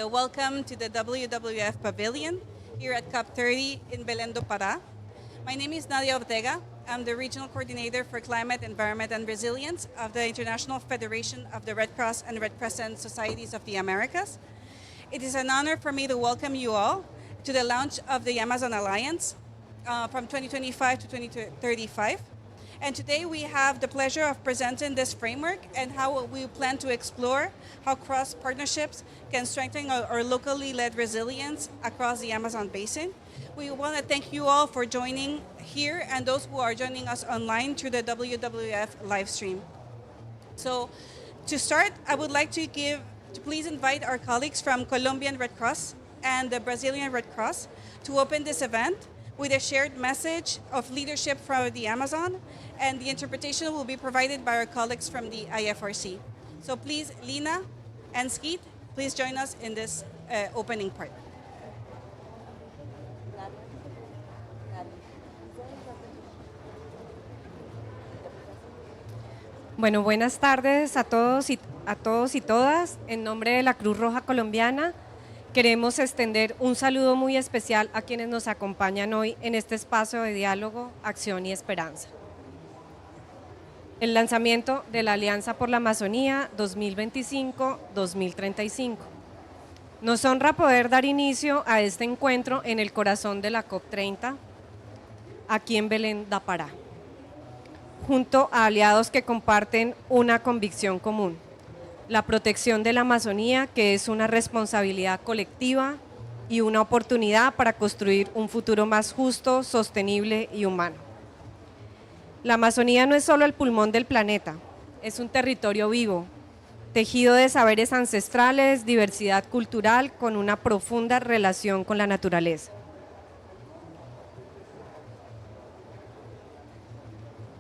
Welcome to the WWF Pavilion here at COP30 in Belén do Pará. My name is Nadia Ortega. I'm the Regional Coordinator for Climate, Environment and Resilience of the International Federation of the Red Cross and Red Crescent Societies of the Americas. It is an honor for me to welcome you all to the launch of the Amazon Alliance from 2025 to 2035. And today we have the pleasure of presenting this framework and how we plan to explore how cross-partnerships can strengthen our locally led resilience across the Amazon basin. We want to thank you all for joining here and those who are joining us online through the WWF live stream. So to start, I would like to please invite our colleagues from Colombian Red Cross and the Brazilian Red Cross to open this event with a shared message of leadership from the Amazon, and the interpretation will be provided by our colleagues from the IFRC. So please, Lina and Skeet, please join us in this opening part. Bueno, buenas tardes a todos y todas. En nombre de la Cruz Roja Colombiana, queremos extender un saludo muy especial a quienes nos acompañan hoy en este espacio de diálogo, acción y esperanza. El lanzamiento de la Alianza por la Amazonía 2025-2035. Nos honra poder dar inicio a este encuentro en el corazón de la COP30, aquí en Belén do Pará, junto a aliados que comparten una convicción común: la protección de la Amazonía, que es una responsabilidad colectiva y una oportunidad para construir un futuro más justo, sostenible y humano. La Amazonía no es solo el pulmón del planeta, es un territorio vivo, tejido de saberes ancestrales, diversidad cultural, con una profunda relación con la naturaleza.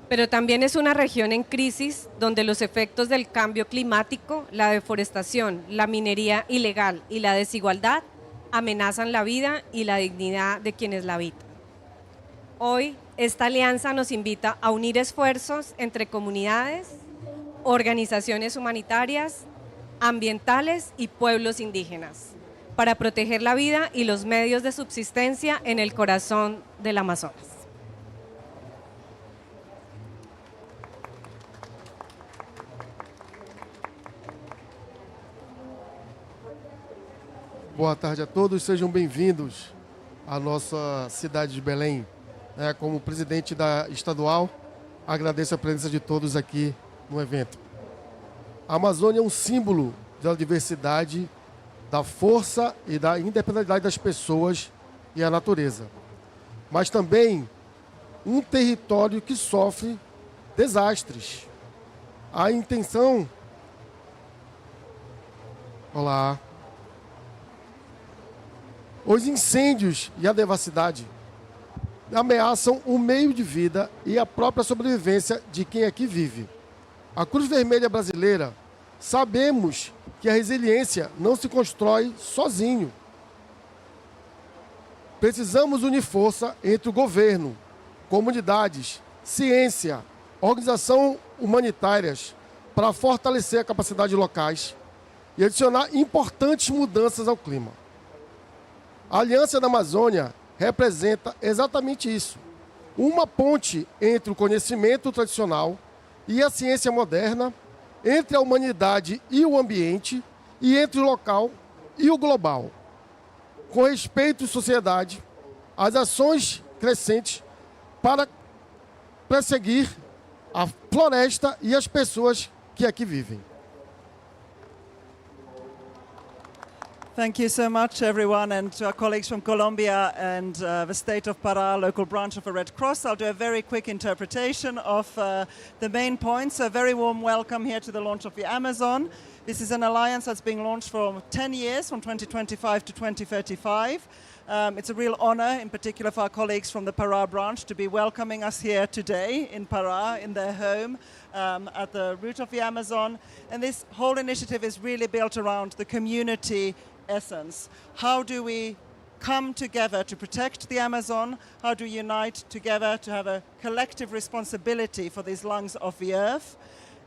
Pero también es una región en crisis donde los efectos del cambio climático, la deforestación, la minería ilegal y la desigualdad amenazan la vida y la dignidad de quienes la habitan. Hoy, esta alianza nos invita a unir esfuerzos entre comunidades, organizaciones humanitarias, ambientales y pueblos indígenas para proteger la vida y los medios de subsistencia en el corazón del Amazonas. Boa tarde a todos, sejam bem-vindos à nossa cidade de Belém. Como presidente da estadual, agradeço a presença de todos aqui no evento. A Amazônia é um símbolo da diversidade, da força e da independência das pessoas e a natureza, mas também um território que sofre desastres. A intenção... Olá... Os incêndios e a devassidade ameaçam o meio de vida e a própria sobrevivência de quem aqui vive. A Cruz Vermelha brasileira sabemos que a resiliência não se constrói sozinho. Precisamos unir força entre o governo, comunidades, ciência, organizações humanitárias para fortalecer a capacidade locais e adicionar importantes mudanças ao clima. A Aliança da Amazônia representa exatamente isso, uma ponte entre o conhecimento tradicional e a ciência moderna, entre a humanidade e o ambiente, e entre o local e o global. Com respeito à sociedade, as ações crescentes para perseguir a floresta e as pessoas que aqui vivem. Thank you so much, everyone, and to our colleagues from Colombia and the state of Pará, local branch of the Red Cross. I'll do a very quick interpretation of the main points. A very warm welcome here to the launch of the Amazon. This is an alliance that's being launched for 10 years, from 2025 to 2035. It's a real honor, in particular for our colleagues from the Pará branch, to be welcoming us here today in Pará, in their home, at the root of the Amazon. And this whole initiative is really built around the community essence. How do we come together to protect the Amazon? How do we unite together to have a collective responsibility for these lungs of the earth?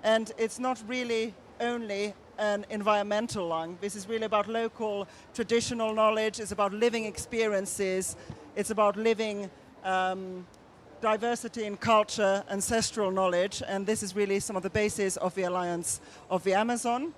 And it's not really only an environmental lung. This is really about local traditional knowledge. It's about living experiences. It's about living diversity in culture, ancestral knowledge, and this is really some of the basis of the Alliance of the Amazon.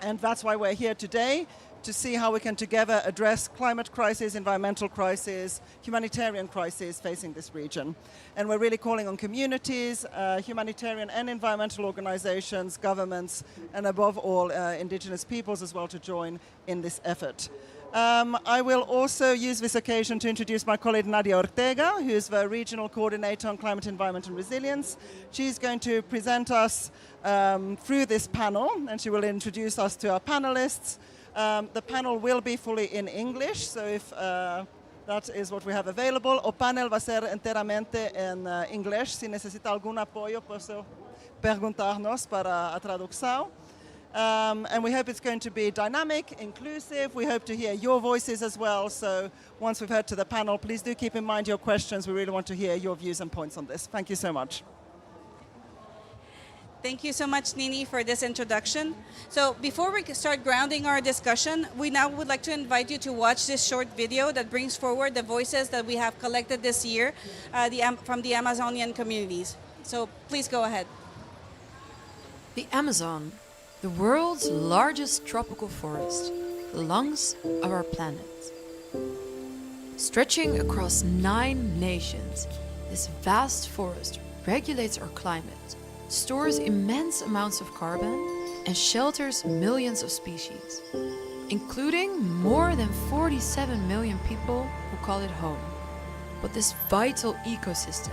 And that's why we're here today, to see how we can together address climate crisis, environmental crisis, humanitarian crisis facing this region. And we're really calling on communities, humanitarian and environmental organizations, governments, and above all, indigenous peoples as well to join in this effort. I will also use this occasion to introduce my colleague Nadia Ortega, who is the Regional Coordinator on Climate, Environment and Resilience. She's going to present us through this panel, and she will introduce us to our panelists. The panel will be fully in English, so if that is what we have available. O panel va ser enteramente en inglés. Si necesita algún apoyo, puede perguntarnos para a traducción. And we hope it's going to be dynamic, inclusive. We hope to hear your voices as well. So once we've heard to the panel, please do keep in mind your questions. We really want to hear your views and points on this. Thank you so much. Thank you so much, Nini, for this introduction. So before we start grounding our discussion, we now would like to invite you to watch this short video that brings forward the voices that we have collected this year from the Amazonian communities. So please go ahead. The Amazon, the world's largest tropical forest, the lungs of our planet. Stretching across 9 nations, this vast forest regulates our climate, stores immense amounts of carbon, and shelters millions of species, including more than 47 million people who call it home. But this vital ecosystem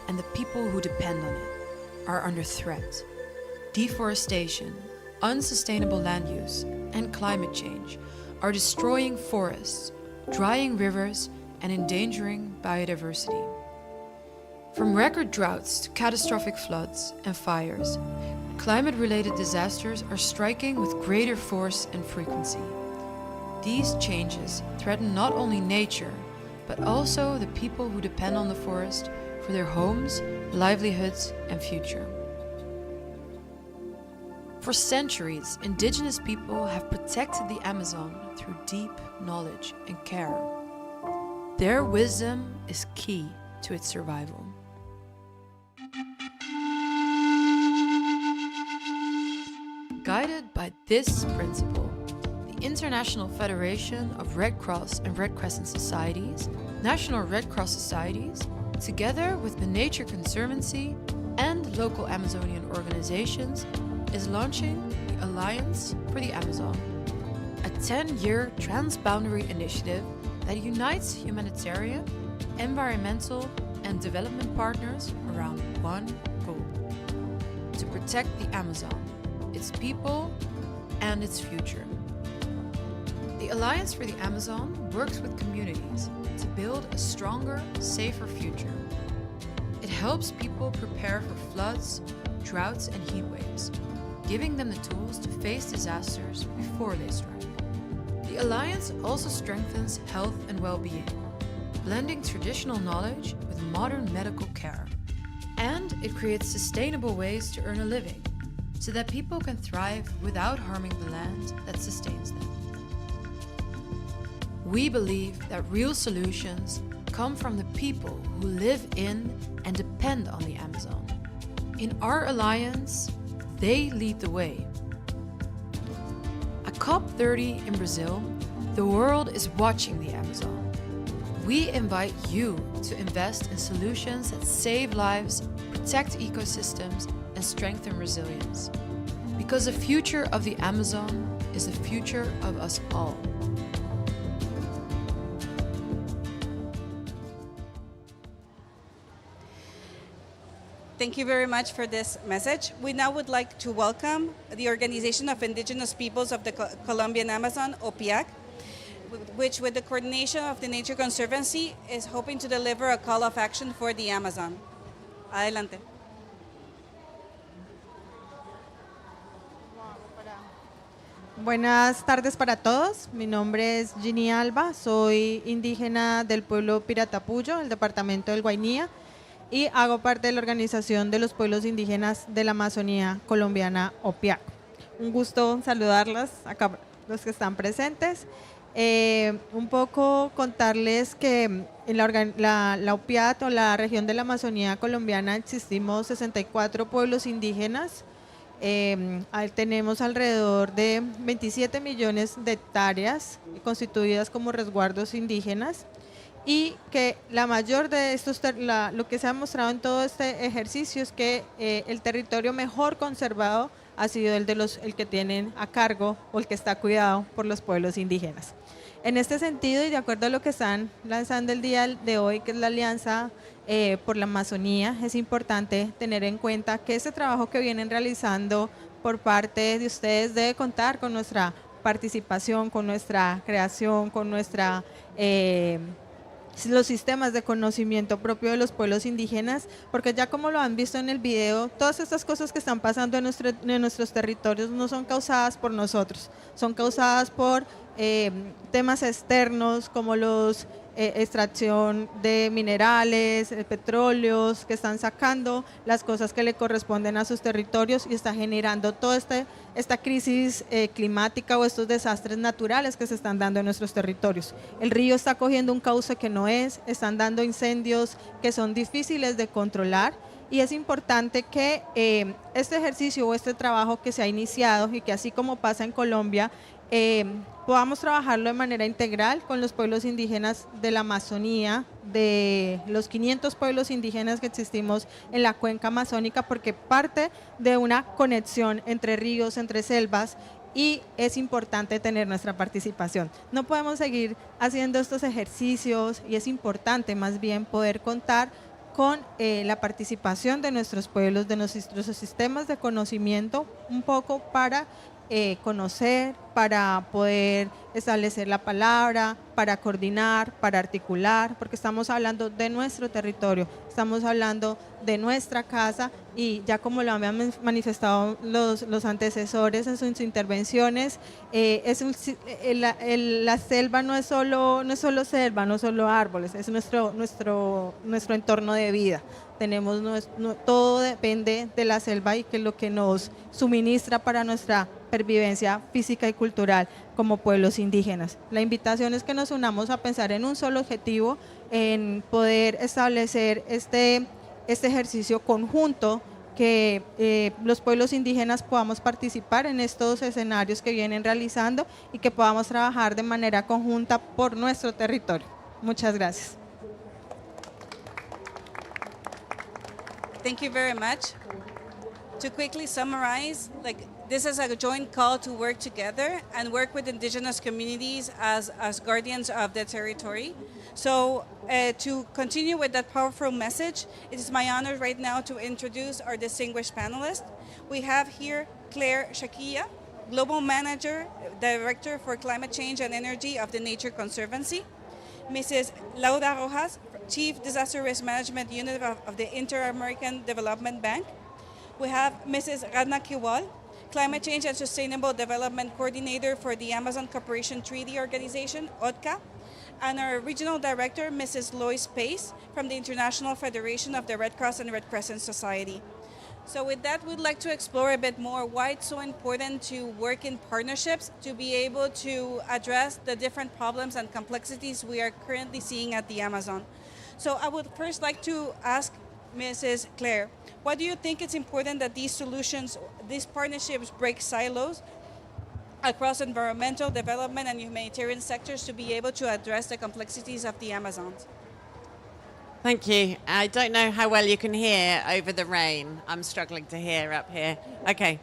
and the people who depend on it are under threat. Deforestation, unsustainable land use, and climate change are destroying forests, drying rivers, and endangering biodiversity. From record droughts to catastrophic floods and fires, climate-related disasters are striking with greater force and frequency. These changes threaten not only nature, but also the people who depend on the forest for their homes, livelihoods, and future. For centuries, indigenous people have protected the Amazon through deep knowledge and care. Their wisdom is key to its survival. Guided by this principle, the International Federation of Red Cross and Red Crescent Societies, National Red Cross Societies, together with the Nature Conservancy and local Amazonian organizations, is launching the Alliance for the Amazon, a 10-year transboundary initiative that unites humanitarian, environmental, and development partners around one goal: to protect the Amazon, its people, and its future. The Alliance for the Amazon works with communities to build a stronger, safer future. It helps people prepare for floods, droughts, and heat waves, giving them the tools to face disasters before they strike. The Alliance also strengthens health and well-being, blending traditional knowledge with modern medical care. And it creates sustainable ways to earn a living, so that people can thrive without harming the land that sustains them. We believe that real solutions come from the people who live in and depend on the Amazon. In our alliance, they lead the way. At COP30 in Brazil, the world is watching the Amazon. We invite you to invest in solutions that save lives, protect ecosystems, and strengthen resilience. Because the future of the Amazon is the future of us all. Thank you very much for this message. We now would like to welcome the Organization of Indigenous Peoples of the Colombian Amazon, OPIAC, which with the coordination of the Nature Conservancy is hoping to deliver a call of action for the Amazon. Adelante. Buenas tardes para todos. Mi nombre es Ginny Alba, soy indígena del pueblo Piratapuyo, el departamento del Guainía, y hago parte de la Organización de los Pueblos Indígenas de la Amazonía Colombiana, OPIAC. un gusto saludarlas acá, los que están presentes. Un poco contarles que en la UPIAT o la región de la Amazonía colombiana existimos 64 pueblos indígenas. Tenemos alrededor de 27 millones de hectáreas constituidas como resguardos indígenas, y que la mayor de estos, lo que se ha mostrado en todo este ejercicio es que el territorio mejor conservado ha sido el que tienen a cargo o el que está cuidado por los pueblos indígenas. En este sentido, y de acuerdo a lo que están lanzando el día de hoy, que es la Alianza por la Amazonía, es importante tener en cuenta que este trabajo que vienen realizando por parte de ustedes debe contar con nuestra participación, con nuestra creación, con nuestra los sistemas de conocimiento propio de los pueblos indígenas, porque ya como lo han visto en el video, todas estas cosas que están pasando en nuestros territorios no son causadas por nosotros, son causadas por temas externos como los extracción de minerales, petróleos, que están sacando las cosas que le corresponden a sus territorios y está generando toda esta crisis climática o estos desastres naturales que se están dando en nuestros territorios. El río está cogiendo un cauce que no es, están dando incendios que son difíciles de controlar, y es importante que este ejercicio o este trabajo que se ha iniciado y que así como pasa en Colombia, podamos trabajarlo de manera integral con los pueblos indígenas de la Amazonía, de los 500 pueblos indígenas que existimos en la cuenca amazónica, porque parte de una conexión entre ríos, entre selvas, y es importante tener nuestra participación. No podemos seguir haciendo estos ejercicios y es importante más bien poder contar con la participación de nuestros pueblos, de nuestros sistemas de conocimiento, un poco para conocer, para poder establecer la palabra, para coordinar, para articular, porque estamos hablando de nuestro territorio, estamos hablando de nuestra casa, y ya como lo habían manifestado los antecesores en sus intervenciones, la selva no es solo selva, no es solo árboles, es nuestro entorno de vida. Todo depende de la selva y que es lo que nos suministra para nuestra pervivencia física y cultural como pueblos indígenas. La invitación es que nos unamos a pensar en un solo objetivo, en poder establecer este ejercicio conjunto, que los pueblos indígenas podamos participar en estos escenarios que vienen realizando y que podamos trabajar de manera conjunta por nuestro territorio. Muchas gracias. Thank you very much. To quickly summarize, this is a joint call to work together and work with indigenous communities as guardians of the territory. So to continue with that powerful message, it is my honor right now to introduce our distinguished panelists. We have here Claire Shakia, Global Manager, Director for Climate Change and Energy of the Nature Conservancy. Mrs. Laura Rojas, Chief Disaster Risk Management Unit of the Inter-American Development Bank. We have Mrs. Radna Kiwal, Climate Change and Sustainable Development Coordinator for the Amazon Cooperation Treaty Organization, ODCA, and our Regional Director, Mrs. Lois Pace, from the International Federation of the Red Cross and Red Crescent Society. So with that, we'd like to explore a bit more why it's so important to work in partnerships to be able to address the different problems and complexities we are currently seeing at the Amazon. So I would first like to ask Mrs. Claire, why do you think it's important that these solutions, these partnerships break silos across environmental, development, and humanitarian sectors to be able to address the complexities of the Amazon? Thank you. I don't know how well you can hear over the rain. I'm struggling to hear up here. Okay.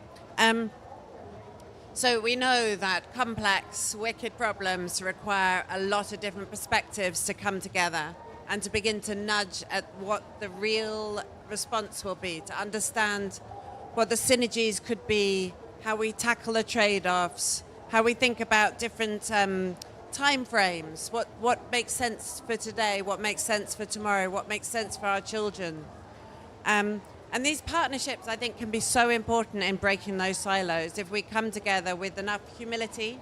So we know that complex, wicked problems require a lot of different perspectives to come together and to begin to nudge at what the real response will be, to understand what the synergies could be, how we tackle the trade-offs, how we think about different time frames, what makes sense for today, what makes sense for tomorrow, what makes sense for our children. And these partnerships, I think, can be so important in breaking those silos if we come together with enough humility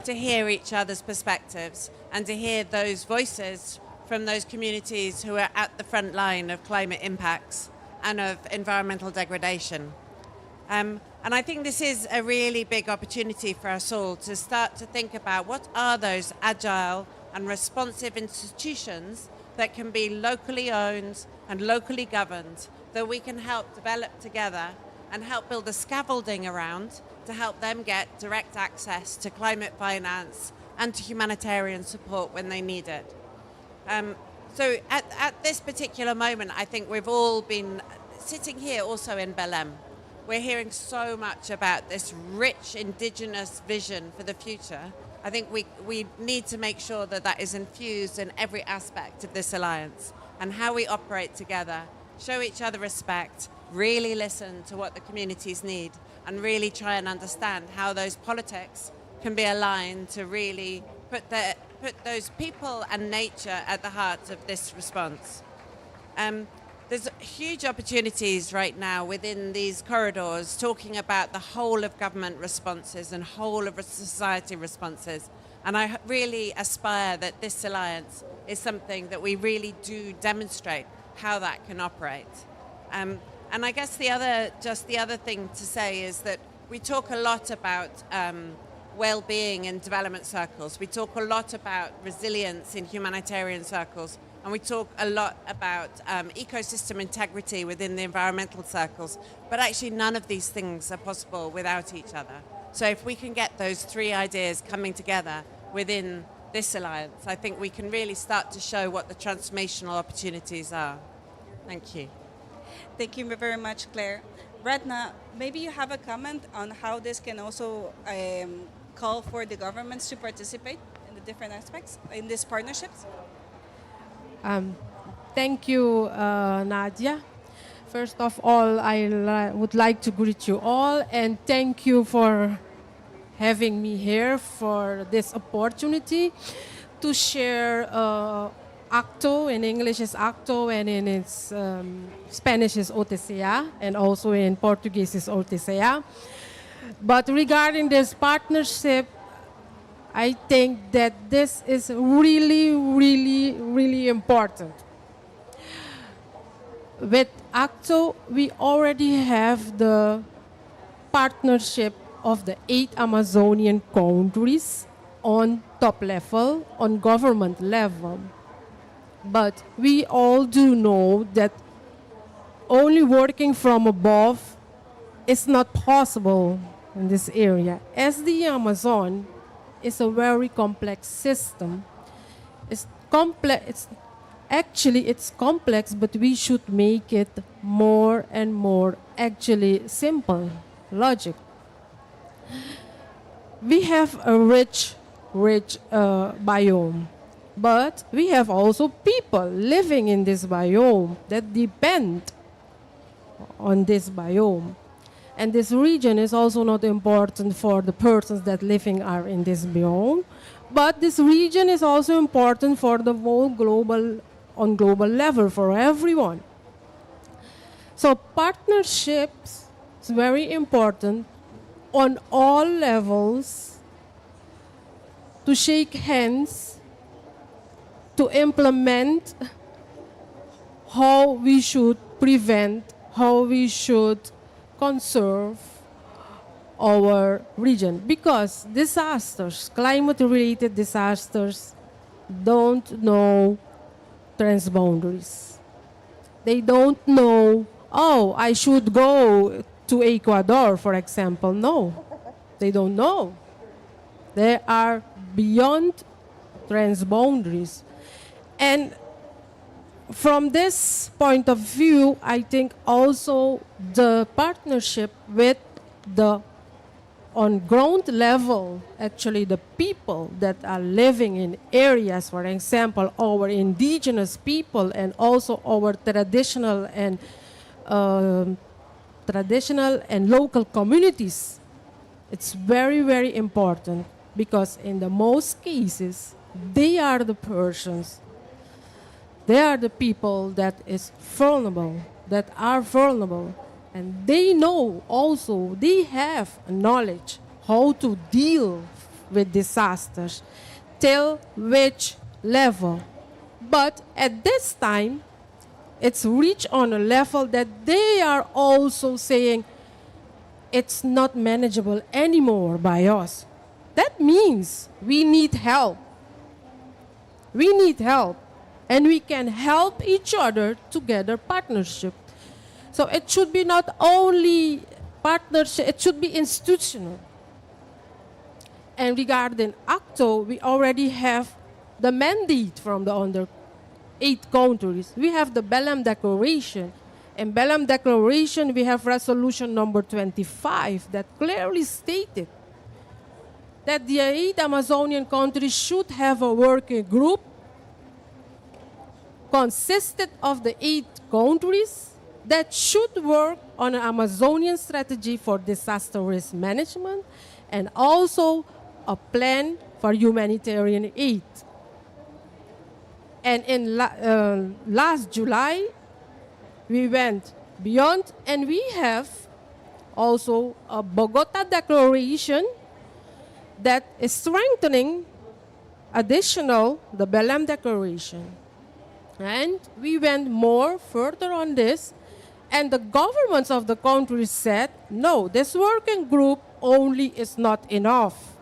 to hear each other's perspectives and to hear those voices from those communities who are at the front line of climate impacts and of environmental degradation. And I think this is a really big opportunity for us all to start to think about what are those agile and responsive institutions that can be locally owned and locally governed that we can help develop together and help build a scaffolding around to help them get direct access to climate finance and to humanitarian support when they need it. So at this particular moment, I think we've all been sitting here also in Belém. We're hearing so much about this rich indigenous vision for the future. I think we need to make sure that that is infused in every aspect of this alliance and how we operate together, show each other respect, really listen to what the communities need, and really try and understand how those politics can be aligned to really put those people and nature at the heart of this response. There's huge opportunities right now within these corridors talking about the whole of government responses and whole of society responses. And I really aspire that this alliance is something that we really do demonstrate how that can operate. And I guess the other thing to say is that we talk a lot about well-being in development circles. We talk a lot about resilience in humanitarian circles. And we talk a lot about ecosystem integrity within the environmental circles, but actually none of these things are possible without each other. So if we can get those three ideas coming together within this alliance, I think we can really start to show what the transformational opportunities are. Thank you. Thank you very much, Claire. Radna, maybe you have a comment on how this can also call for the governments to participate in the different aspects in these partnerships? Thank you, Nadia. First of all, I would like to greet you all and thank you for having me here for this opportunity to share ACTO. In English is ACTO and in its Spanish is OTCA and also in Portuguese is OTCA. But regarding this partnership, I think that this is really, really, really important. With ACTO, we already have the partnership of the 8 Amazonian countries on top level, on government level. But we all do know that only working from above is not possible in this area. As the Amazon is a very complex system. It's complex. It's complex, but we should make it more and more actually simple, logic. We have a rich biome, but we have also people living in this biome that depend on this biome. And this region is also not important for the persons that living are in this biome, but this region is also important for the whole on global level for everyone. So partnerships is very important on all levels to shake hands, to implement how we should prevent, how we should conserve our region, because disasters, climate-related disasters, don't know transboundaries. They don't know, oh, I should go to Ecuador, for example. No, they don't know. They are beyond transboundaries. And from this point of view, I think also the partnership with the on ground level, actually the people that are living in areas, for example, our indigenous people and also our traditional and local communities. It's very, very important because in the most cases, they are the persons. They are the people that are vulnerable. And they know also, they have knowledge how to deal with disasters, till which level. But at this time, it's reached on a level that they are also saying, it's not manageable anymore by us. That means we need help. We need help. And we can help each other together partnership. So it should be not only partnership, it should be institutional. And regarding ACTO, we already have the mandate from the under 8 countries. We have the Belém Declaration. In Belém Declaration, we have resolution number 25 that clearly stated that the 8 Amazonian countries should have a working group consisted of the 8 countries that should work on an Amazonian strategy for disaster risk management and also a plan for humanitarian aid. And in last July, we went beyond and we have also a Bogota Declaration that is strengthening additional the Belém Declaration. And we went more further on this, and the governments of the countries said, no, this working group only is not enough.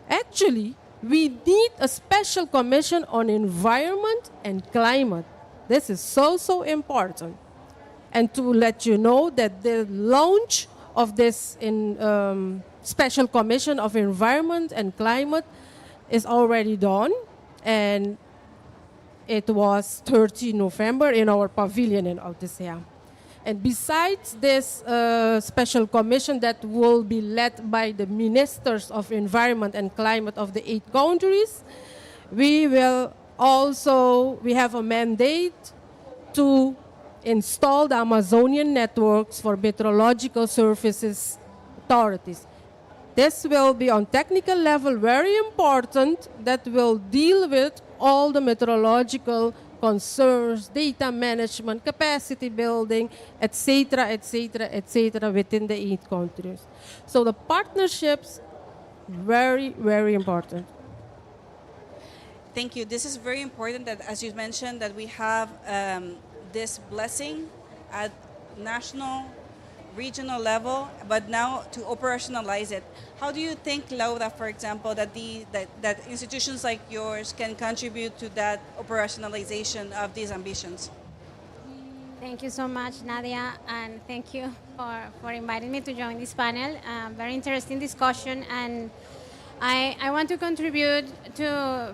Actually, we need a special commission on environment and climate. This is so important. And to let you know that the launch of this special commission of environment and climate is already done, and it was 30 November in our pavilion in Altisea. And besides this special commission that will be led by the ministers of environment and climate of the 8 countries, we have a mandate to install the Amazonian networks for meteorological services authorities. This will be on technical level very important, that will deal with all the meteorological concerns, data management, capacity building, etc., within the 8 countries. So the partnerships, very important. Thank you. This is very important that, as you mentioned, that we have this blessing at national, regional level, but now to operationalize it. How do you think, Laura, for example, that institutions like yours can contribute to that operationalization of these ambitions? Thank you so much, Nadia, and thank you for inviting me to join this panel. Very interesting discussion, and I want to contribute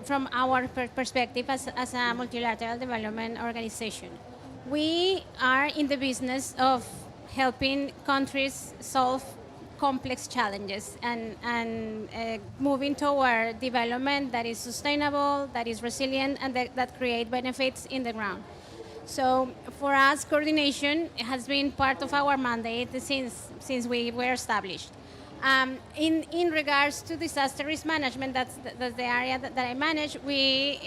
from our perspective as a multilateral development organization. We are in the business of helping countries solve complex challenges and moving toward development that is sustainable, that is resilient, and that create benefits in the ground. So for us, coordination has been part of our mandate since we were established. In regards to disaster risk management, that's the area that I manage, we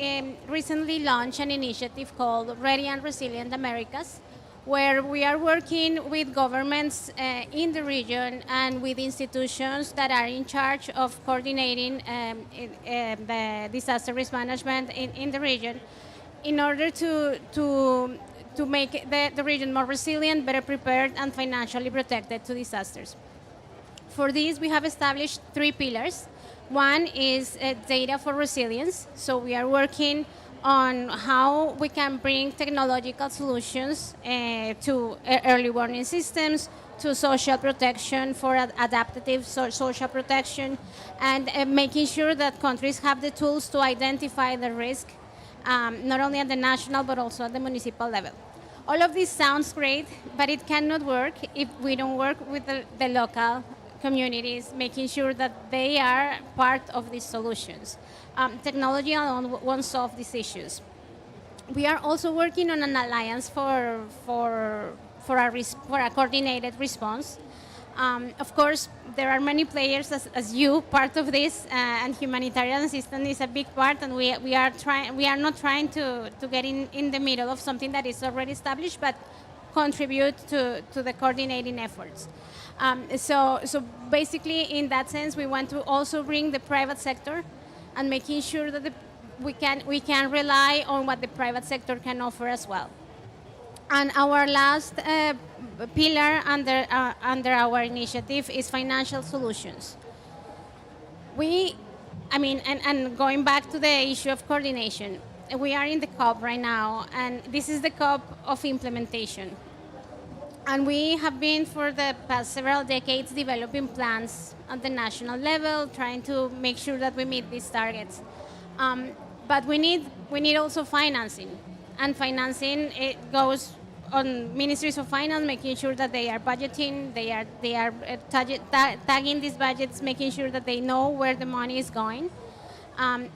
recently launched an initiative called Ready and Resilient Americas, where we are working with governments in the region and with institutions that are in charge of coordinating the disaster risk management in the region in order to make the region more resilient, better prepared, and financially protected to disasters. For this, we have established 3 pillars. One is data for resilience. So we are working on how we can bring technological solutions to early warning systems, to social protection for adaptive social protection, and making sure that countries have the tools to identify the risk, not only at the national but also at the municipal level. All of this sounds great, but it cannot work if we don't work with the local communities, making sure that they are part of these solutions. Technology alone won't solve these issues. We are also working on an alliance for a coordinated response. Of course, there are many players as you, part of this, and humanitarian assistance is a big part, and we are not trying to get in the middle of something that is already established, but contribute to the coordinating efforts. So basically, in that sense, we want to also bring the private sector and making sure that we can rely on what the private sector can offer as well. And our last pillar under our initiative is financial solutions. And going back to the issue of coordination, we are in the COP right now, and this is the COP of implementation. And we have been for the past several decades developing plans at the national level, trying to make sure that we meet these targets. But we need also financing, and financing, it goes on ministries of finance, making sure that they are budgeting, they are tagging these budgets, making sure that they know where the money is going.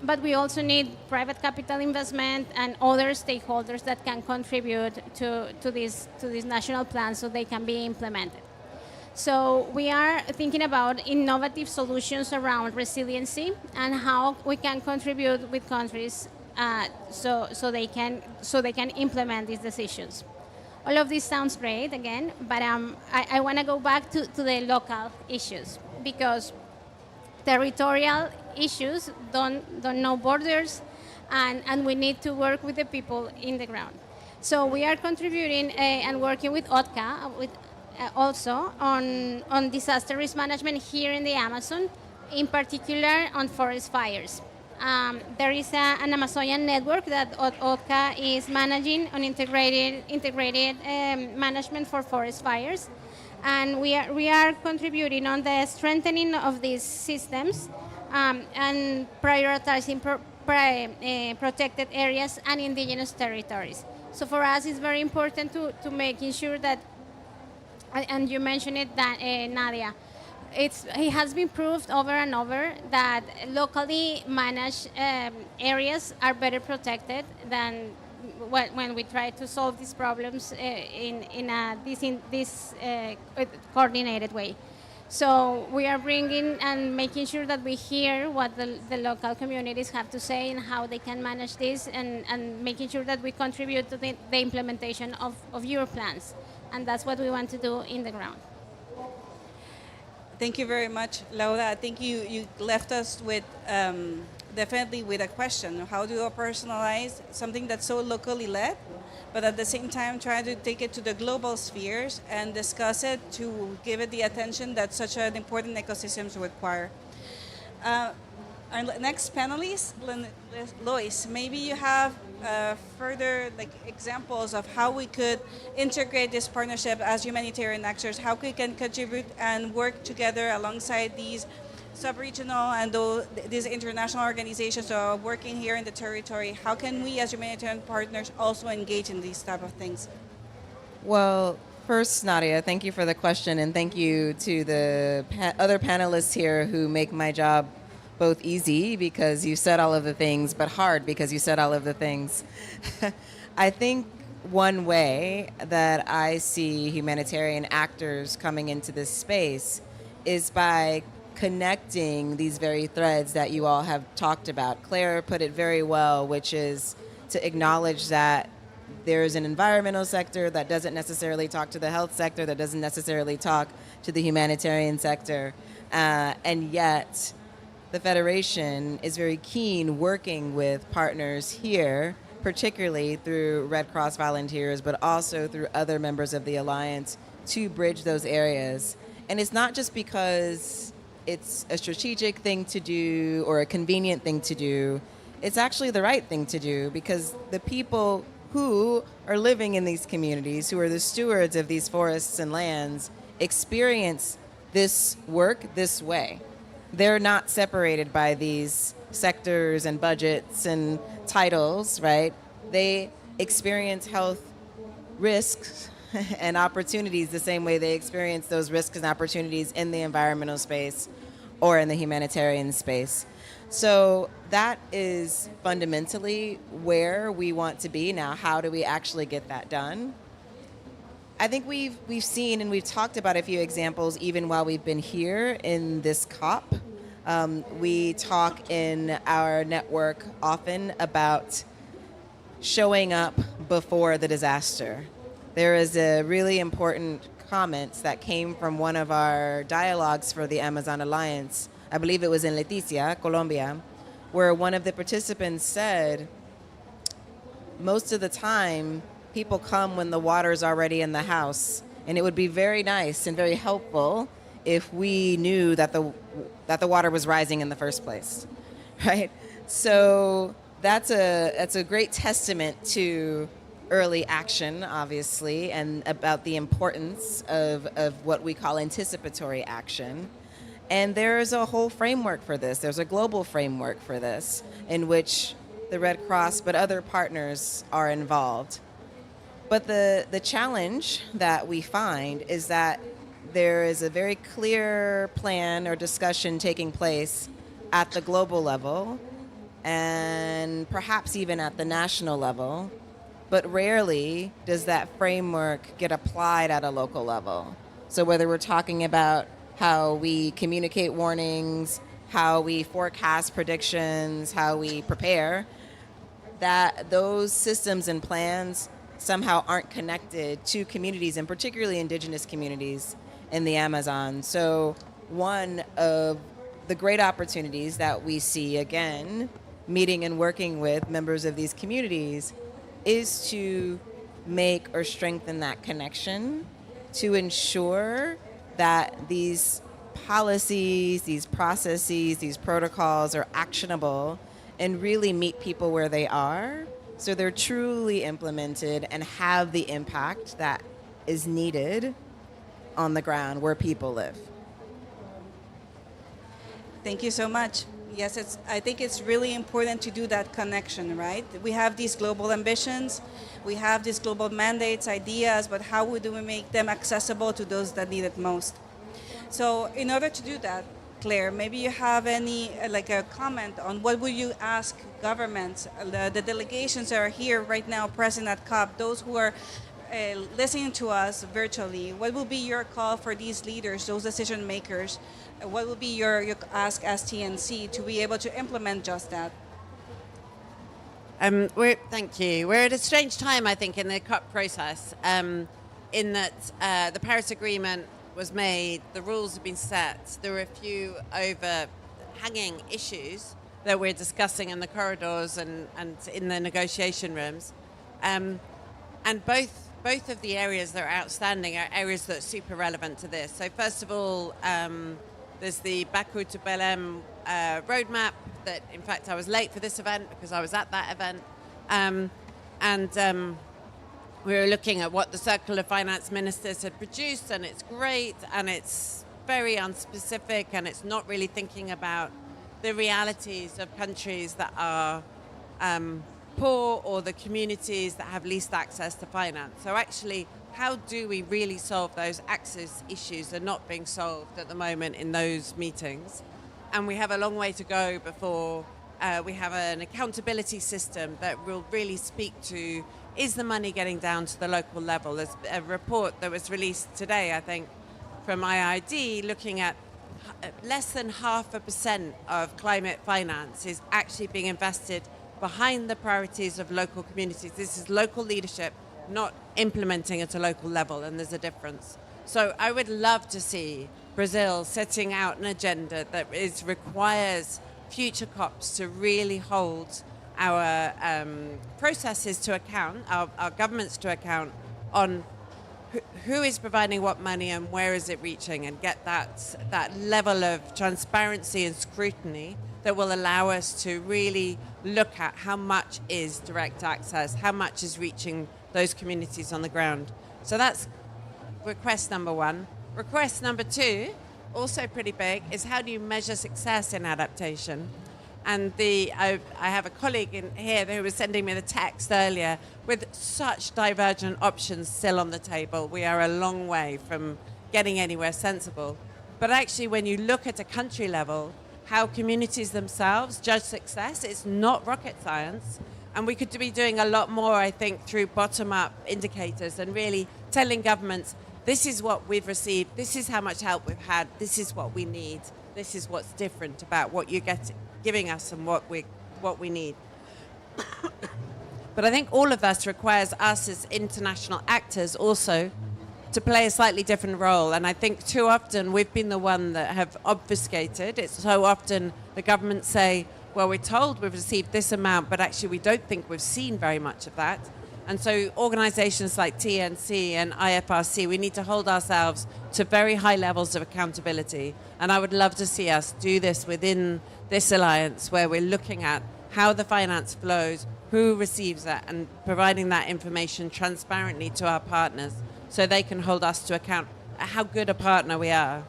But we also need private capital investment and other stakeholders that can contribute to these national plans so they can be implemented. So we are thinking about innovative solutions around resiliency and how we can contribute with countries so they can implement these decisions. All of this sounds great again, but I want to go back to the local issues, because territorial issues don't know borders, and we need to work with the people in the ground. So we are contributing and working with OTCA also on disaster risk management here in the Amazon, in particular on forest fires. There is an Amazonian network that OTCA is managing on integrated management for forest fires. And we are contributing on the strengthening of these systems and prioritizing protected areas and indigenous territories. So for us, it's very important to making sure that, and you mentioned it, that Nadia, it has been proved over and over that locally managed areas are better protected than when we try to solve these problems in this coordinated way. So we are bringing and making sure that we hear what the local communities have to say and how they can manage this, and making sure that we contribute to the implementation of your plans. And that's what we want to do in the ground. Thank you very much, Laura. I think you left us with definitely with a question. How do you personalize something that's so locally led, but at the same time try to take it to the global spheres and discuss it to give it the attention that such an important ecosystems require? Our next panelist, Lois, maybe you have further examples of how we could integrate this partnership as humanitarian actors, how we can contribute and work together alongside these sub-regional and these international organizations that are working here in the territory. How can we as humanitarian partners also engage in these type of things? Well, first, Nadia, thank you for the question, and thank you to the other panelists here who make my job both easy because you said all of the things, but hard because you said all of the things. I think one way that I see humanitarian actors coming into this space is by connecting these very threads that you all have talked about. Claire put it very well, which is to acknowledge that there's an environmental sector that doesn't necessarily talk to the health sector, that doesn't necessarily talk to the humanitarian sector, and yet the Federation is very keen working with partners here, particularly through Red Cross volunteers, but also through other members of the Alliance, to bridge those areas. And it's not just because it's a strategic thing to do or a convenient thing to do. It's actually the right thing to do, because the people who are living in these communities, who are the stewards of these forests and lands, experience this work this way. They're not separated by these sectors and budgets and titles, right? They experience health risks and opportunities the same way they experience those risks and opportunities in the environmental space or in the humanitarian space. So that is fundamentally where we want to be. Now, how do we actually get that done? I think we've seen and we've talked about a few examples even while we've been here in this COP. We talk in our network often about showing up before the disaster. There is a really important comment that came from one of our dialogues for the Amazon Alliance. I believe it was in Leticia, Colombia, where one of the participants said, most of the time, people come when the water's already in the house And it would be very nice and very helpful if we knew that the water was rising in the first place, right? So that's a great testament to early action, obviously, and about the importance of what we call anticipatory action. And there's a whole framework for this. There's a global framework for this in which the Red Cross, but other partners are involved. But the challenge that we find is that there is a very clear plan or discussion taking place at the global level and perhaps even at the national level, but rarely does that framework get applied at a local level. So whether we're talking about how we communicate warnings, how we forecast predictions, how we prepare, that those systems and plans somehow aren't connected to communities, and particularly indigenous communities in the Amazon. So one of the great opportunities that we see, again, meeting and working with members of these communities, is to make or strengthen that connection to ensure that these policies, these processes, these protocols are actionable and really meet people where they are, so they're truly implemented and have the impact that is needed on the ground where people live. Thank you so much. Yes, I think it's really important to do that connection, right? We have these global ambitions, we have these global mandates, ideas, but how do we make them accessible to those that need it most? So in order to do that, Claire, maybe you have any like a comment on what would you ask governments, the delegations that are here right now present at COP, those who are listening to us virtually, what will be your call for these leaders, those decision makers? What will be your ask as TNC to be able to implement just that? Thank you. We're at a strange time, I think, in the COP process, in that the Paris Agreement was made, the rules have been set, there are a few overhanging issues that we're discussing in the corridors and in the negotiation rooms. And both of the areas that are outstanding are areas that are super relevant to this. So first of all, there's the Baku to Belém roadmap that, in fact, I was late for this event because I was at that event. We were looking at what the Circle of Finance Ministers had produced, and it's great, and it's very unspecific, and it's not really thinking about the realities of countries that are poor or the communities that have least access to finance. So actually, how do we really solve those access issues that are not being solved at the moment in those meetings? And we have a long way to go before we have an accountability system that will really speak to, is the money getting down to the local level? There's a report that was released today, I think, from IID, looking at less than 0.5% of climate finance is actually being invested behind the priorities of local communities. This is local leadership, not implementing at a local level, and there's a difference. So I would love to see Brazil setting out an agenda that requires future COPs to really hold our processes to account, our governments to account on who is providing what money and where is it reaching, and get that level of transparency and scrutiny that will allow us to really look at how much is direct access, how much is reaching those communities on the ground. So that's request number one. Request number two, also pretty big, is how do you measure success in adaptation? And I have a colleague in here who was sending me the text earlier with such divergent options still on the table. We are a long way from getting anywhere sensible. But actually, when you look at a country level, how communities themselves judge success, it's not rocket science. And we could be doing a lot more, I think, through bottom-up indicators and really telling governments, this is what we've received, this is how much help we've had, this is what we need, this is what's different about what you're giving us and what we need. But I think all of this requires us as international actors also to play a slightly different role. And I think too often we've been the one that have obfuscated. It's so often the governments say, well, we're told we've received this amount, but actually we don't think we've seen very much of that. And so organizations like TNC and IFRC, we need to hold ourselves to very high levels of accountability. And I would love to see us do this within this alliance, where we're looking at how the finance flows, who receives it, and providing that information transparently to our partners so they can hold us to account how good a partner we are.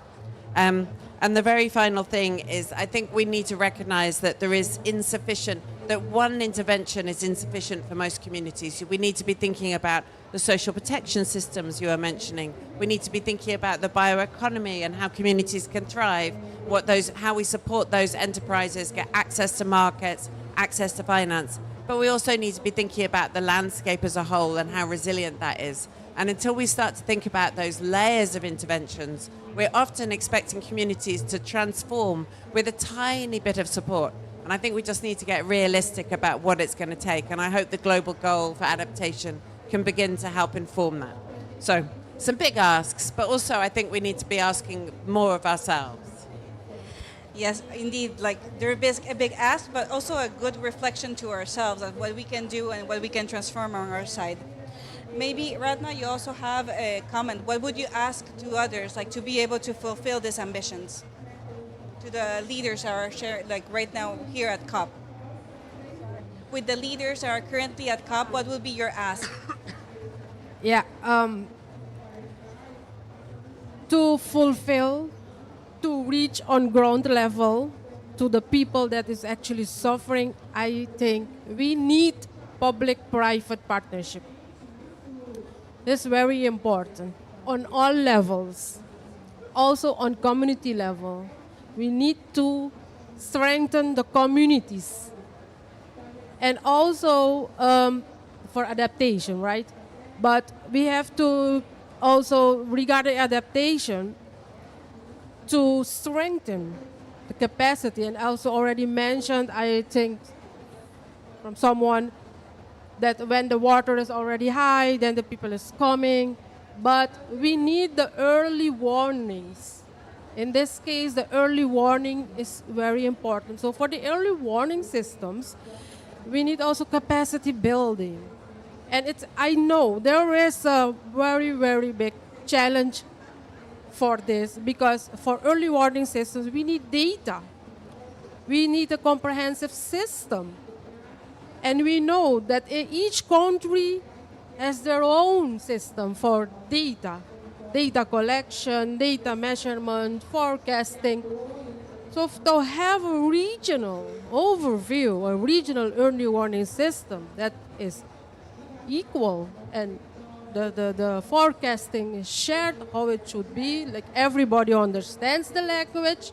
And the very final thing is, I think we need to recognize that there is insufficient, that one intervention is insufficient for most communities. We need to be thinking about the social protection systems you are mentioning. We need to be thinking about the bioeconomy and how communities can thrive, how we support those enterprises, get access to markets, access to finance. But we also need to be thinking about the landscape as a whole and how resilient that is. And until we start to think about those layers of interventions, we're often expecting communities to transform with a tiny bit of support. And I think we just need to get realistic about what it's going to take. And I hope the global goal for adaptation can begin to help inform that. So some big asks, but also I think we need to be asking more of ourselves. Yes, indeed. Like they're a big ask, but also a good reflection to ourselves of what we can do and what we can transform on our side. Maybe, Ratna, you also have a comment. What would you ask to others, like to be able to fulfill these ambitions? To the leaders that are shared, like right now here at COP. With the leaders that are currently at COP, what would be your ask? Yeah, to fulfill, to reach on ground level to the people that is actually suffering, I think we need public-private partnership. This is very important on all levels, also on community level. We need to strengthen the communities and also for adaptation, right? But we have to also, regarding adaptation, to strengthen the capacity, and also already mentioned, I think, from someone, that when the water is already high, then the people is coming. But we need the early warnings. In this case, the early warning is very important. So for the early warning systems, we need also capacity building. And I know there is a very, very big challenge for this, because for early warning systems, we need data. We need a comprehensive system. And we know that each country has their own system for data collection, data measurement, forecasting. So to have a regional overview, a regional early warning system that is equal and the forecasting is shared how it should be, like everybody understands the language,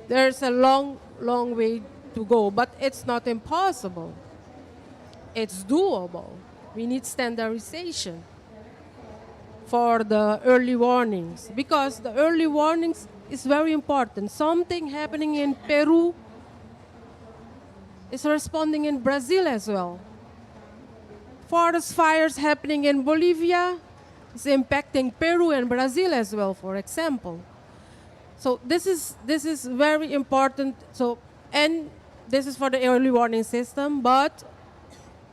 there's a long, long way to go, but it's not impossible. It's doable. We need standardization for the early warnings, because the early warnings is very important. Something happening in Peru is responding in Brazil as well. Forest fires happening in Bolivia is impacting Peru and Brazil as well, for example. So this is very important. So, and this is for the early warning system, but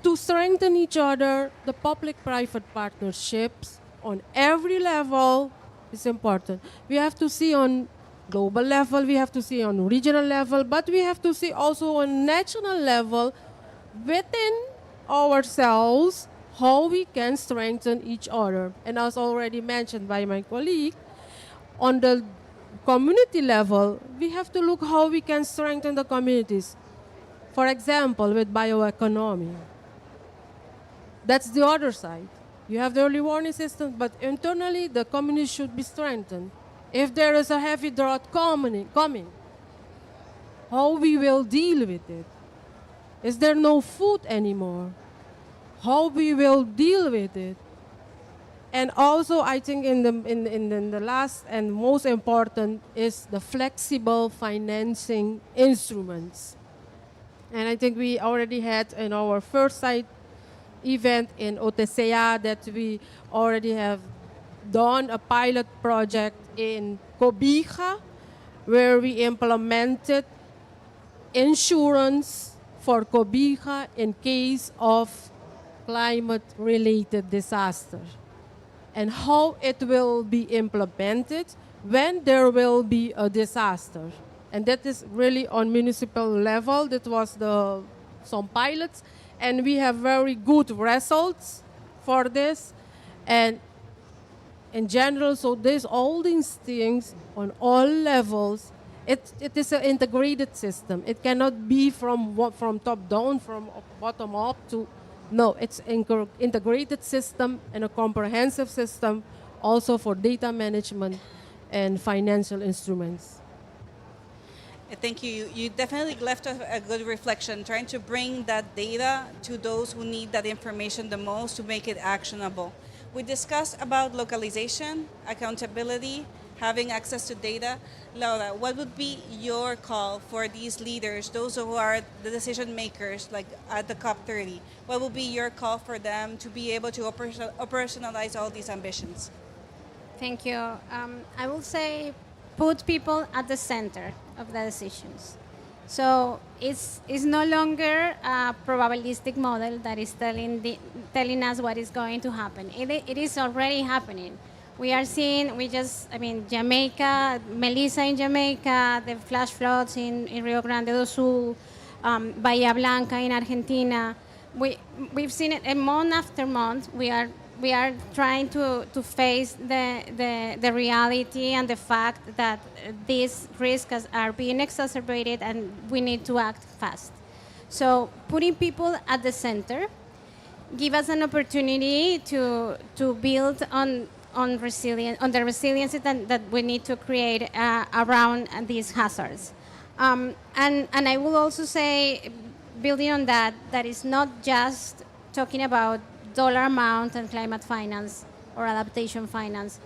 to strengthen each other, the public-private partnerships on every level is important. We have to see on global level, we have to see on regional level, but we have to see also on national level within ourselves how we can strengthen each other. And as already mentioned by my colleague, on the community level, we have to look how we can strengthen the communities. For example, with bioeconomy. That's the other side. You have the early warning system, but internally the community should be strengthened. If there is a heavy drought coming, how we will deal with it? Is there no food anymore? How we will deal with it? And also, I think in the last and most important is the flexible financing instruments. And I think we already had in our first site event in OTCA that we already have done a pilot project in Cobija, where we implemented insurance for Cobija in case of climate-related disaster and how it will be implemented when there will be a disaster. And that is really on municipal level. That was some pilots, and we have very good results for this. And in general, so there's all these things on all levels. It is an integrated system. It cannot be from top down, from bottom up to, no, it's integrated system and a comprehensive system also for data management and financial instruments. Thank you. You definitely left a good reflection, trying to bring that data to those who need that information the most to make it actionable. We discussed about localization, accountability, having access to data. Laura, what would be your call for these leaders, those who are the decision makers, like at the COP30? What would be your call for them to be able to operationalize all these ambitions? Thank you. I will say put people at the center of the decisions. So it's no longer a probabilistic model that is telling us what is going to happen. It is already happening. We are seeing, Jamaica, Melissa in Jamaica, the flash floods in Rio Grande do Sul, Bahía Blanca in Argentina. We've seen it month after month. We are trying to face the reality and the fact that these risks are being exacerbated and we need to act fast. So putting people at the center give us an opportunity to build on the resilience that we need to create around these hazards. And I will also say, building on that is not just talking about dollar amount and climate finance or adaptation finance.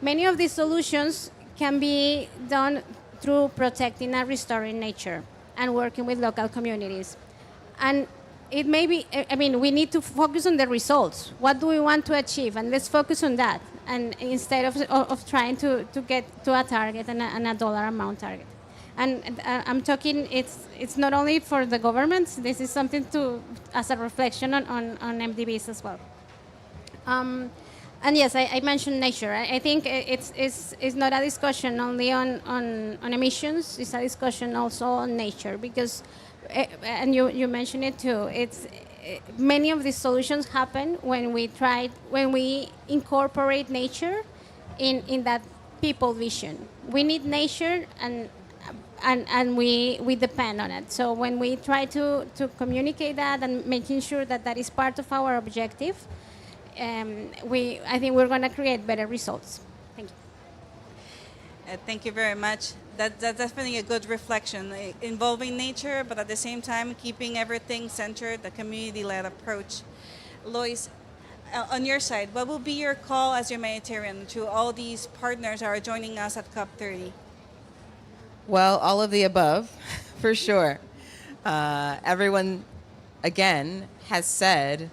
Many of these solutions can be done through protecting and restoring nature and working with local communities. And it may be, we need to focus on the results. What do we want to achieve? And let's focus on that. And instead of trying to get to a target and a dollar amount target. And I'm talking, it's not only for the governments, this is something as a reflection on MDBs as well. And yes, I mentioned nature. I think it's not a discussion only on emissions, it's a discussion also on nature because, and you mentioned it too, many of these solutions happen when we incorporate nature in that people vision. We need nature and we depend on it. So when we try to communicate that and making sure that is part of our objective, I think we're going to create better results. Thank you. Thank you very much. That's definitely a good reflection, involving nature, but at the same time keeping everything centered, the community-led approach. Lois, on your side, what will be your call as humanitarian to all these partners that are joining us at COP30? Well, all of the above, for sure. Everyone, again, has said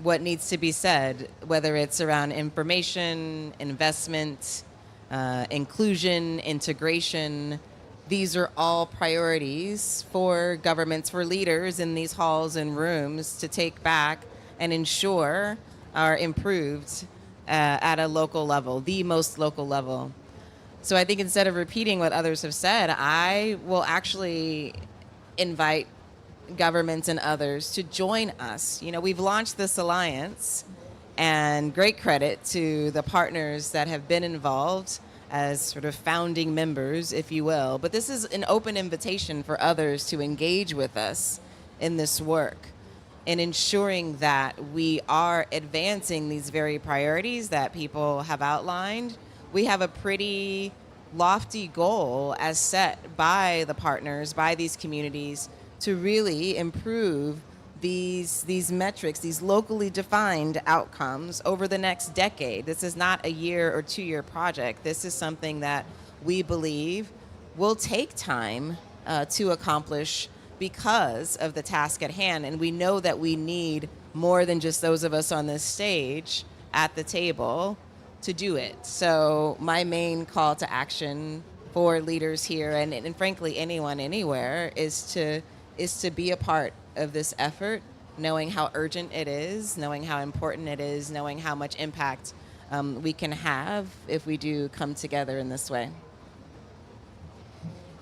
what needs to be said, whether it's around information, investment, inclusion, integration. These are all priorities for governments, for leaders in these halls and rooms to take back and ensure are improved at a local level, the most local level. So I think instead of repeating what others have said, I will actually invite governments and others to join us. You know, we've launched this alliance, and great credit to the partners that have been involved as sort of founding members, if you will. But this is an open invitation for others to engage with us in this work in ensuring that we are advancing these very priorities that people have outlined. We have a pretty lofty goal as set by the partners, by these communities, to really improve these metrics, these locally defined outcomes over the next decade. This is not a year or 2 year project. This is something that we believe will take time to accomplish because of the task at hand. And we know that we need more than just those of us on this stage at the table to do it. So my main call to action for leaders here and frankly anyone anywhere is to be a part of this effort knowing how urgent it is, knowing how important it is, knowing how much impact we can have if we do come together in this way.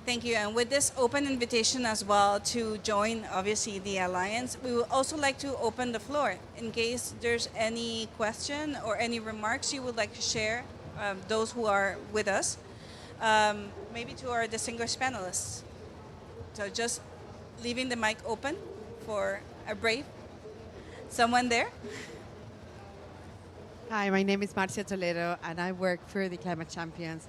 Thank you. And with this open invitation as well to join, obviously, the Alliance, we would also like to open the floor in case there's any question or any remarks you would like to share, those who are with us, maybe to our distinguished panelists. So just leaving the mic open for a brave someone there. Hi, my name is Marcia Toledo, and I work for the Climate Champions.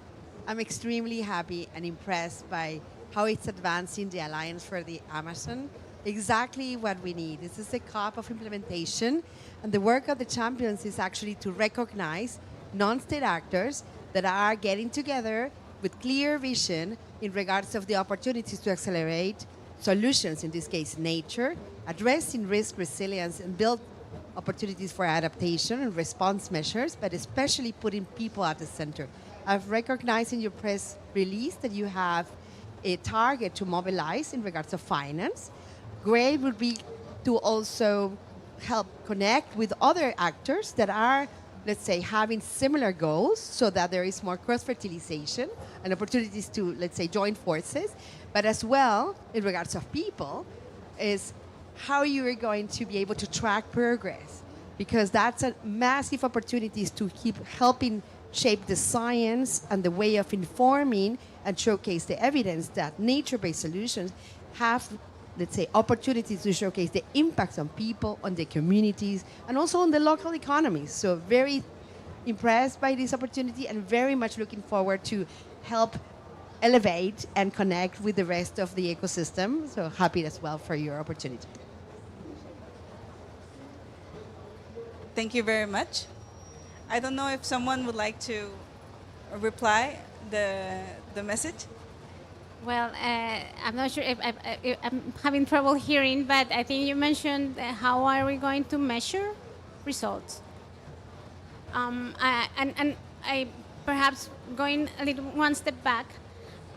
I'm extremely happy and impressed by how it's advancing the Alliance for the Amazon. Exactly what we need. This is the cup of implementation, and the work of the champions is actually to recognize non-state actors that are getting together with clear vision in regards of the opportunities to accelerate solutions, in this case nature, addressing risk resilience, and build opportunities for adaptation and response measures, but especially putting people at the center. I've recognized in your press release that you have a target to mobilize in regards to finance. Great would be to also help connect with other actors that are, let's say, having similar goals so that there is more cross-fertilization and opportunities to, let's say, join forces. But as well, in regards of people, is how you are going to be able to track progress, because that's a massive opportunities to keep helping shape the science and the way of informing and showcase the evidence that nature-based solutions have, let's say, opportunities to showcase the impacts on people, on the communities, and also on the local economies. So very impressed by this opportunity and very much looking forward to help elevate and connect with the rest of the ecosystem. So happy as well for your opportunity. Thank you very much. I don't know if someone would like to reply the message. Well, I'm not sure if I'm having trouble hearing, but I think you mentioned how are we going to measure results? And I perhaps going a little one step back,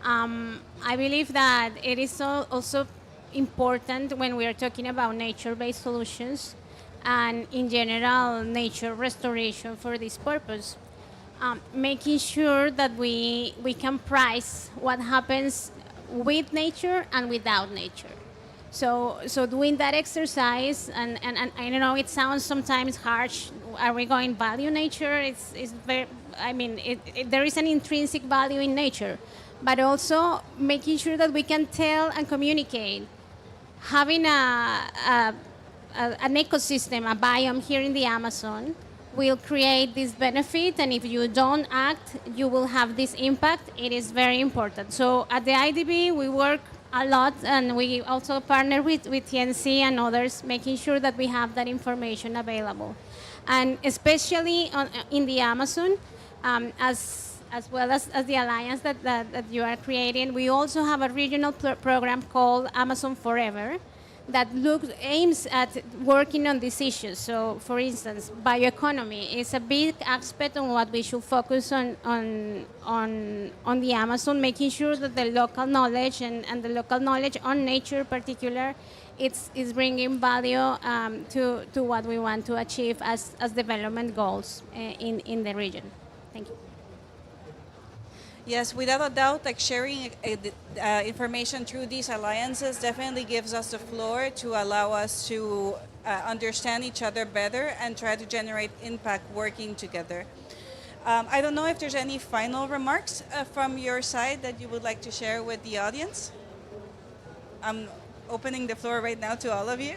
I believe that it is also important when we are talking about nature-based solutions and in general nature restoration for this purpose. Making sure that we can price what happens with nature and without nature. So doing that exercise, and I don't know, it sounds sometimes harsh. Are we going value nature? It's very, I mean, there is an intrinsic value in nature, but also making sure that we can tell and communicate. Having an ecosystem, a biome here in the Amazon, will create this benefit, and if you don't act, you will have this impact. It is very important. So at the IDB, we work a lot, and we also partner with TNC and others, making sure that we have that information available. And especially in the Amazon, as well as the alliance that you are creating, we also have a regional program called Amazon Forever, that aims at working on these issues. So, for instance, bioeconomy is a big aspect on what we should focus on the Amazon, making sure that the local knowledge and the local knowledge on nature in particular, is bringing value to what we want to achieve as development goals in the region. Thank you. Yes, without a doubt, like sharing information through these alliances definitely gives us the floor to allow us to understand each other better and try to generate impact working together. I don't know if there's any final remarks from your side that you would like to share with the audience. I'm opening the floor right now to all of you.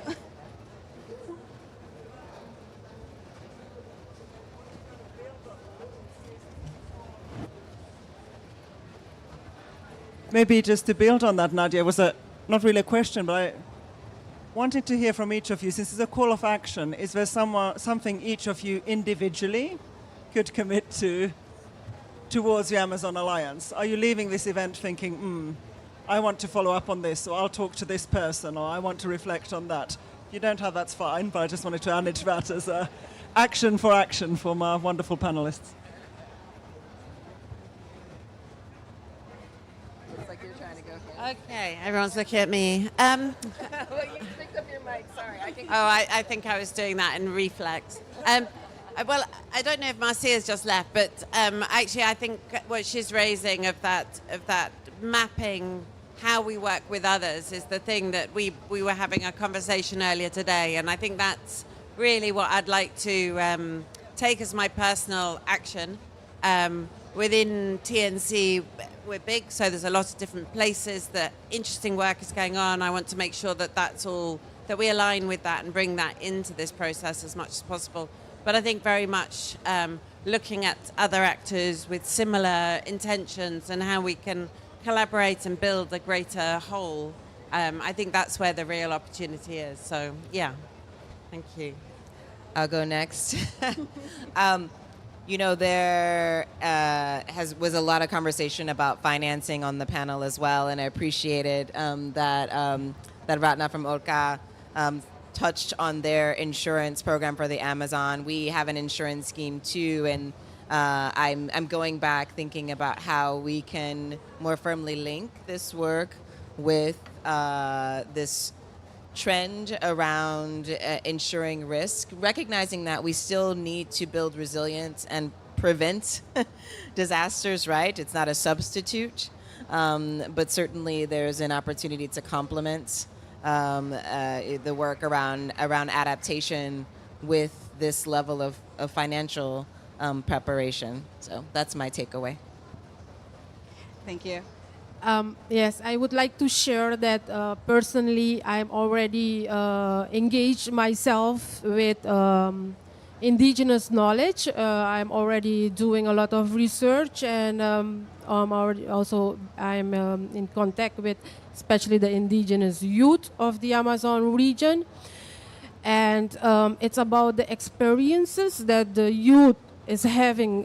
Maybe just to build on that, Nadia, was not really a question, but I wanted to hear from each of you, since it's a call of action, is there something each of you individually could commit to towards the Amazon Alliance? Are you leaving this event thinking, I want to follow up on this, or I'll talk to this person, or I want to reflect on that? If you don't have, that's fine, but I just wanted to manage that as action for my wonderful panelists. Okay, everyone's looking at me. Well, you picked up your mic. Sorry. I think I was doing that in reflex. Well, I don't know if Marcia's just left, but actually, I think what she's raising of that mapping how we work with others is the thing that we were having a conversation earlier today, and I think that's really what I'd like to take as my personal action. Within TNC, we're big, so there's a lot of different places that interesting work is going on. I want to make sure that that we align with that and bring that into this process as much as possible. But I think very much looking at other actors with similar intentions and how we can collaborate and build a greater whole. I think that's where the real opportunity is. So, yeah, thank you. I'll go next. You know, there was a lot of conversation about financing on the panel as well, and I appreciated that Ratna from Orca touched on their insurance program for the Amazon. We have an insurance scheme too, and I'm going back thinking about how we can more firmly link this work with this trend around ensuring risk, recognizing that we still need to build resilience and prevent disasters, right? It's not a substitute, but certainly there's an opportunity to complement the work around adaptation with this level of financial preparation. So that's my takeaway. Thank you. Yes, I would like to share that personally, I'm already engaged myself with indigenous knowledge. I'm already doing a lot of research, and I'm in contact with especially the indigenous youth of the Amazon region. And it's about the experiences that the youth is having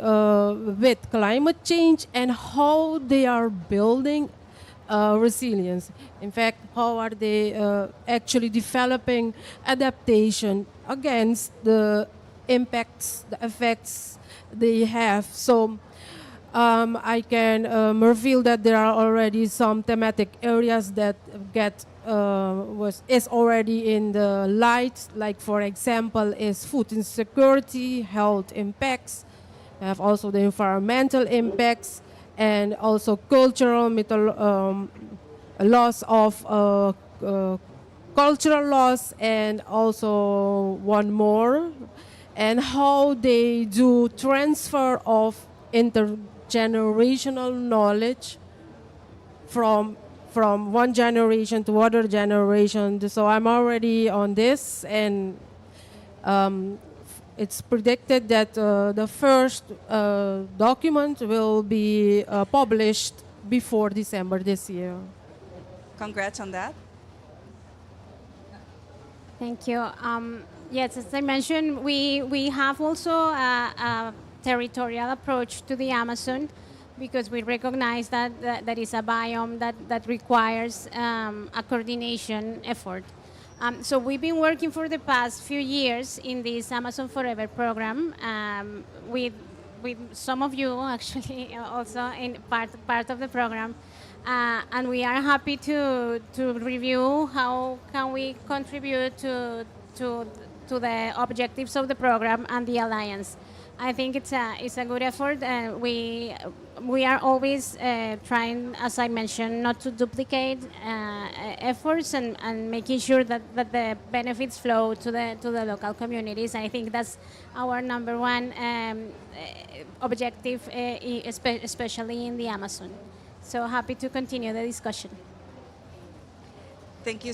with climate change and how they are building resilience. In fact, how are they actually developing adaptation against the impacts, the effects they have. So I can reveal that there are already some thematic areas that is already in the light, like for example is food insecurity, health impacts, we have also the environmental impacts, and also cultural loss of cultural loss, and also one more, and how they do transfer of intergenerational knowledge from one generation to other generation. So I'm already on this, and it's predicted that the first document will be published before December this year. Congrats on that. Thank you. Yes, as I mentioned, we have also a territorial approach to the Amazon, because we recognize that that is a biome that requires a coordination effort. So we've been working for the past few years in this Amazon Forever program with some of you actually also in part of the program, and we are happy to review how can we contribute to the objectives of the program and the alliance. I think it's a good effort, and we are always trying, as I mentioned, not to duplicate efforts and making sure that the benefits flow to the local communities. I think that's our number one objective, especially in the Amazon. So happy to continue the discussion. Thank you.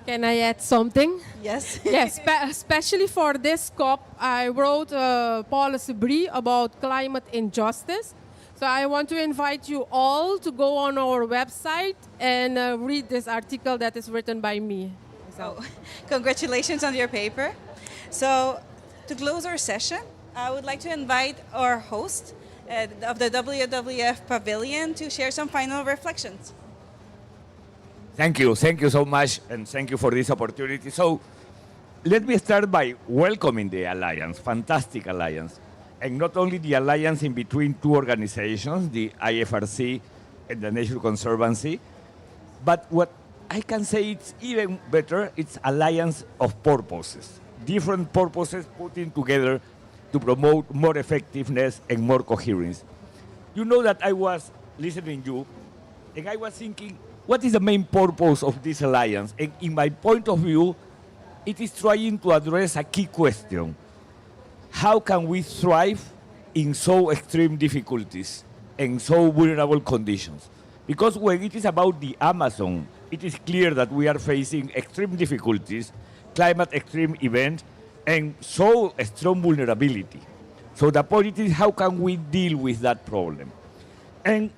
Can I add something? Yes. Yes, especially for this COP, I wrote a policy brief about climate injustice. So I want to invite you all to go on our website and read this article that is written by me. So, congratulations on your paper. So, to close our session, I would like to invite our host of the WWF Pavilion to share some final reflections. Thank you so much, and thank you for this opportunity. So, let me start by welcoming the alliance, fantastic alliance, and not only the alliance in between two organizations, the IFRC and the Nature Conservancy. But what I can say it's even better, it's alliance of purposes. Different purposes putting together to promote more effectiveness and more coherence. You know that I was listening to you, and I was thinking, what is the main purpose of this alliance? And in my point of view, it is trying to address a key question. How can we thrive in so extreme difficulties and so vulnerable conditions? Because when it is about the Amazon, it is clear that we are facing extreme difficulties, climate extreme events, and so strong vulnerability. So the point is, how can we deal with that problem? And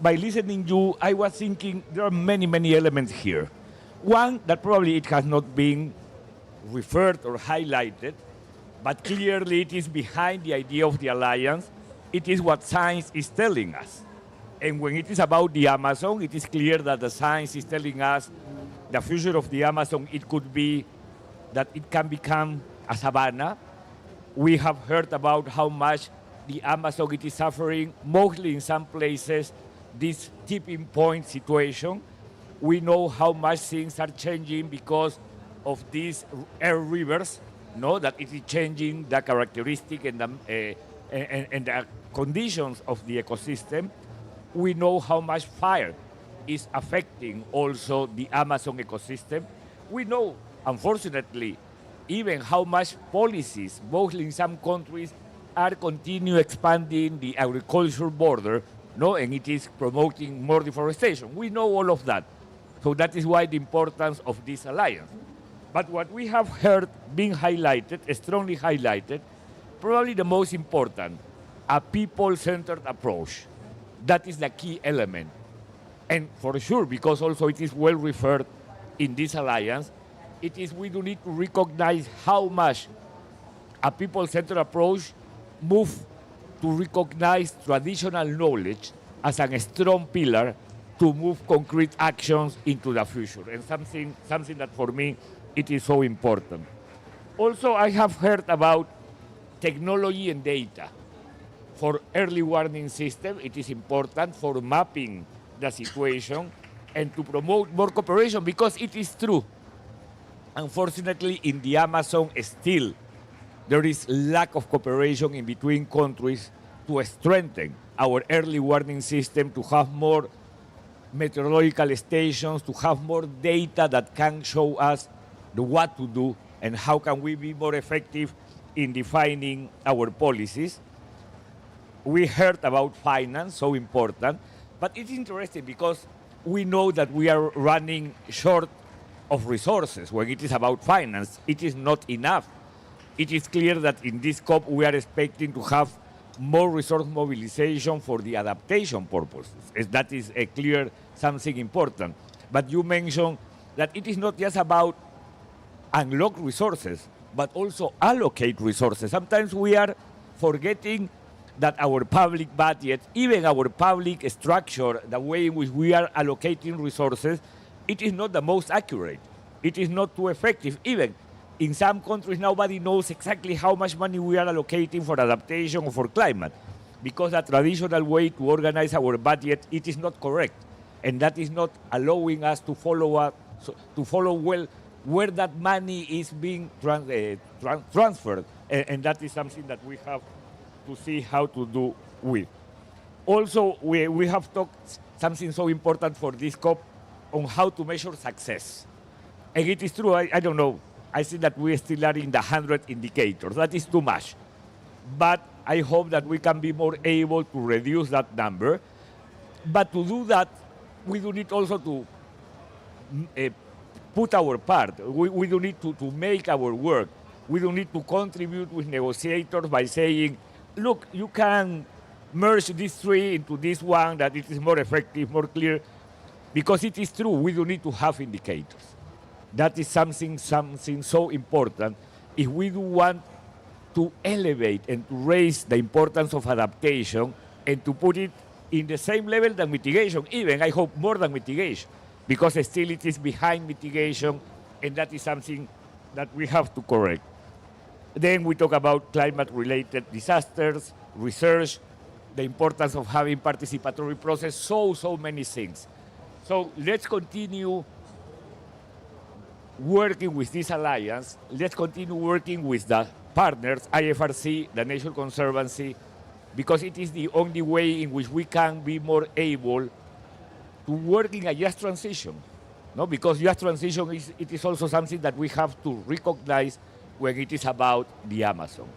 by listening to you, I was thinking there are many, many elements here. One, that probably it has not been referred or highlighted, but clearly it is behind the idea of the alliance. It is what science is telling us. And when it is about the Amazon, it is clear that the science is telling us the future of the Amazon, it could be that it can become a savanna. We have heard about how much the Amazon it is suffering, mostly in some places, this tipping point situation. We know how much things are changing because of these air rivers, no, that it is changing the characteristic and the conditions of the ecosystem. We know how much fire is affecting also the Amazon ecosystem. We know, unfortunately, even how much policies, mostly in some countries, are continue expanding the agricultural border, no, and it is promoting more deforestation. We know all of that. So that is why the importance of this alliance. But what we have heard being highlighted, strongly highlighted, probably the most important, a people-centered approach. That is the key element. And for sure, because also it is well referred in this alliance, it is we do need to recognize how much a people-centered approach move to recognize traditional knowledge as a strong pillar to move concrete actions into the future, and something that for me it is so important. Also, I have heard about technology and data. For early warning system, it is important for mapping the situation and to promote more cooperation, because it is true. Unfortunately, in the Amazon, still there is lack of cooperation in between countries to strengthen our early warning system, to have more meteorological stations, to have more data that can show us what to do and how can we be more effective in defining our policies. We heard about finance, so important, but it's interesting because we know that we are running short of resources. When it is about finance, it is not enough. It is clear that in this COP we are expecting to have more resource mobilization for the adaptation purposes. That is a clear something important. But you mentioned that it is not just about unlock resources, but also allocate resources. Sometimes we are forgetting that our public budget, even our public structure, the way in which we are allocating resources, it is not the most accurate. It is not too effective. Even in some countries, nobody knows exactly how much money we are allocating for adaptation or for climate, because the traditional way to organize our budget, it is not correct. And that is not allowing us to follow well where that money is being transferred. And that is something that we have to see how to do with. Also, we have talked something so important for this COP on how to measure success. And it is true, I don't know, I see that we still are in the 100 indicators. That is too much. But I hope that we can be more able to reduce that number. But to do that, we do need also to put our part. We do need to make our work. We do need to contribute with negotiators by saying, look, you can merge these three into this one, that it is more effective, more clear. Because it is true, we do need to have indicators. That is something so important. If we do want to elevate and to raise the importance of adaptation and to put it in the same level than mitigation, even, I hope, more than mitigation, because still it is behind mitigation, and that is something that we have to correct. Then we talk about climate-related disasters, research, the importance of having participatory process, so many things. So let's continue working with this alliance. Let's continue working with the partners, IFRC, the Nature Conservancy, because it is the only way in which we can be more able to work in a just transition. No, because just transition is also something that we have to recognize when it is about the Amazon.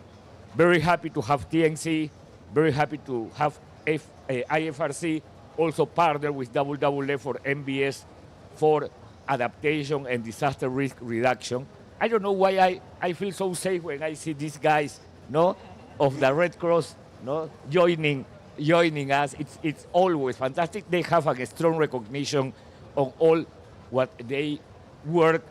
Very happy to have TNC, very happy to have IFRC also partner with WWF for MBS for adaptation and disaster risk reduction. I don't know why I feel so safe when I see these guys, no, of the Red Cross, no, joining us. It's always fantastic. They have a strong recognition of all what they work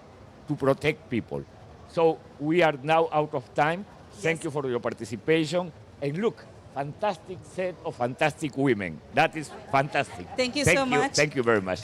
to protect people. So we are now out of time. Thank you for your participation. And look, fantastic set of fantastic women. That is fantastic. Thank you so much. Thank you very much.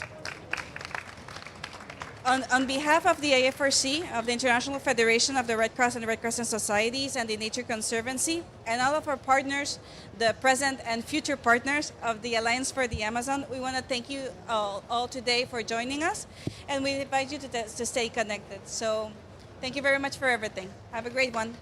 On behalf of the IFRC, of the International Federation of the Red Cross and Red Crescent Societies and the Nature Conservancy, and all of our partners, the present and future partners of the Alliance for the Amazon, we want to thank you all today for joining us, and we invite you to stay connected. So thank you very much for everything. Have a great one.